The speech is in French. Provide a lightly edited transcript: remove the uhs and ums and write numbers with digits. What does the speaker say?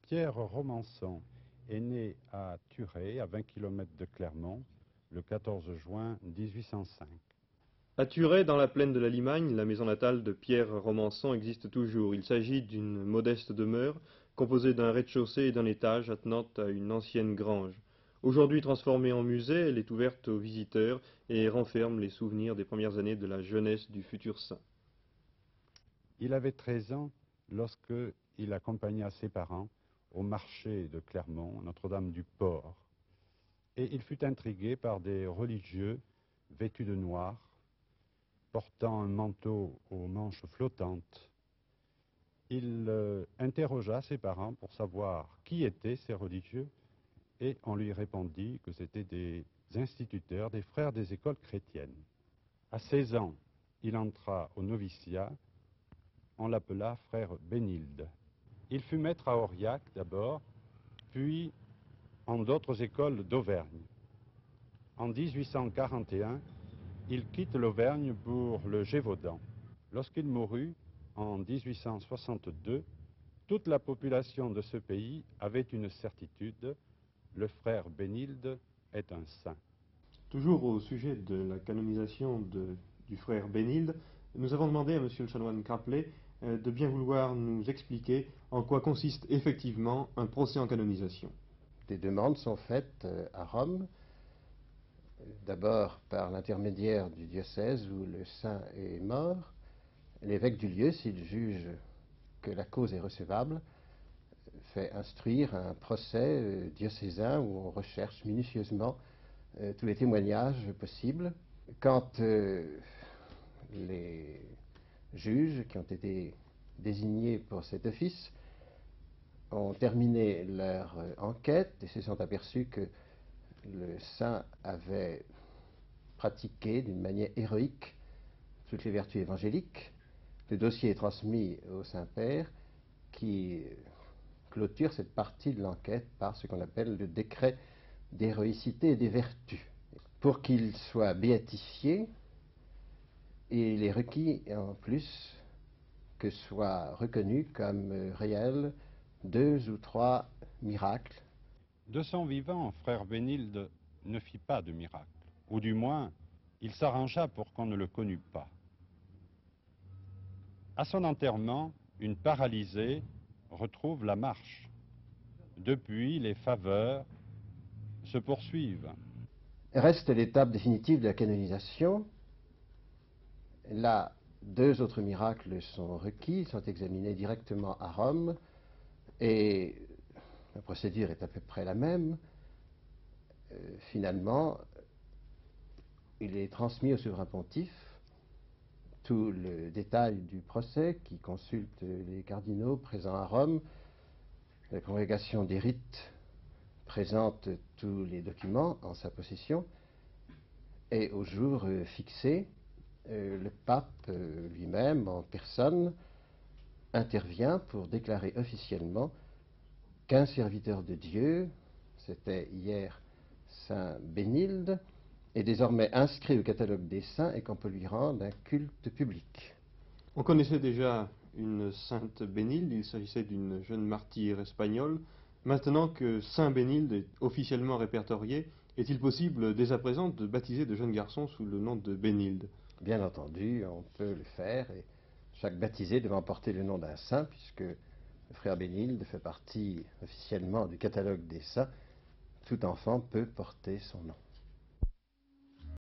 Pierre Romançon est né à Thurey, à 20 km de Clermont, le 14 juin 1805. À Thurey, dans la plaine de la Limagne, la maison natale de Pierre Romançon existe toujours. Il s'agit d'une modeste demeure composée d'un rez-de-chaussée et d'un étage attenant à une ancienne grange. Aujourd'hui transformée en musée, elle est ouverte aux visiteurs et renferme les souvenirs des premières années de la jeunesse du futur saint. Il avait 13 ans lorsque il accompagna ses parents au marché de Clermont, Notre-Dame-du-Port. Et il fut intrigué par des religieux vêtus de noir, portant un manteau aux manches flottantes. Il interrogea ses parents pour savoir qui étaient ces religieux et on lui répondit que c'étaient des instituteurs, des frères des écoles chrétiennes. À 16 ans, il entra au noviciat. On l'appela frère Bénilde. Il fut maître à Aurillac d'abord, puis en d'autres écoles d'Auvergne. En 1841, il quitte l'Auvergne pour le Gévaudan. Lorsqu'il mourut, en 1862, toute la population de ce pays avait une certitude, le frère Bénilde est un saint. Toujours au sujet de la canonisation du frère Bénilde, nous avons demandé à M. le chanoine Craplet de bien vouloir nous expliquer en quoi consiste effectivement un procès en canonisation. Des demandes sont faites à Rome, d'abord par l'intermédiaire du diocèse où le saint est mort. L'évêque du lieu, s'il juge que la cause est recevable, fait instruire un procès diocésain où on recherche minutieusement tous les témoignages possibles. Quand les juges qui ont été désignés pour cet office ont terminé leur enquête et se sont aperçus que le saint avait pratiqué d'une manière héroïque toutes les vertus évangéliques, le dossier est transmis au Saint-Père qui clôture cette partie de l'enquête par ce qu'on appelle le décret d'héroïcité et des vertus. Pour qu'il soit béatifié, il est requis en plus que soient reconnus comme réels 2 ou 3 miracles. De son vivant, frère Bénilde ne fit pas de miracle, ou du moins, il s'arrangea pour qu'on ne le connût pas. À son enterrement, une paralysée retrouve la marche. Depuis, les faveurs se poursuivent. Reste l'étape définitive de la canonisation. Là, 2 autres miracles sont requis, sont examinés directement à Rome, et la procédure est à peu près la même. Finalement, il est transmis au souverain pontife tout le détail du procès qui consulte les cardinaux présents à Rome. La congrégation des rites présente tous les documents en sa possession et au jour fixé, le pape lui-même en personne intervient pour déclarer officiellement qu'un serviteur de Dieu, c'était hier Saint Bénilde, est désormais inscrit au catalogue des saints et qu'on peut lui rendre un culte public. On connaissait déjà une sainte Bénilde, il s'agissait d'une jeune martyre espagnole. Maintenant que Saint Bénilde est officiellement répertorié, est-il possible dès à présent de baptiser de jeunes garçons sous le nom de Bénilde? Bien entendu, on peut le faire, et chaque baptisé devant porter le nom d'un saint, puisque le frère Bénilde fait partie officiellement du catalogue des saints, tout enfant peut porter son nom.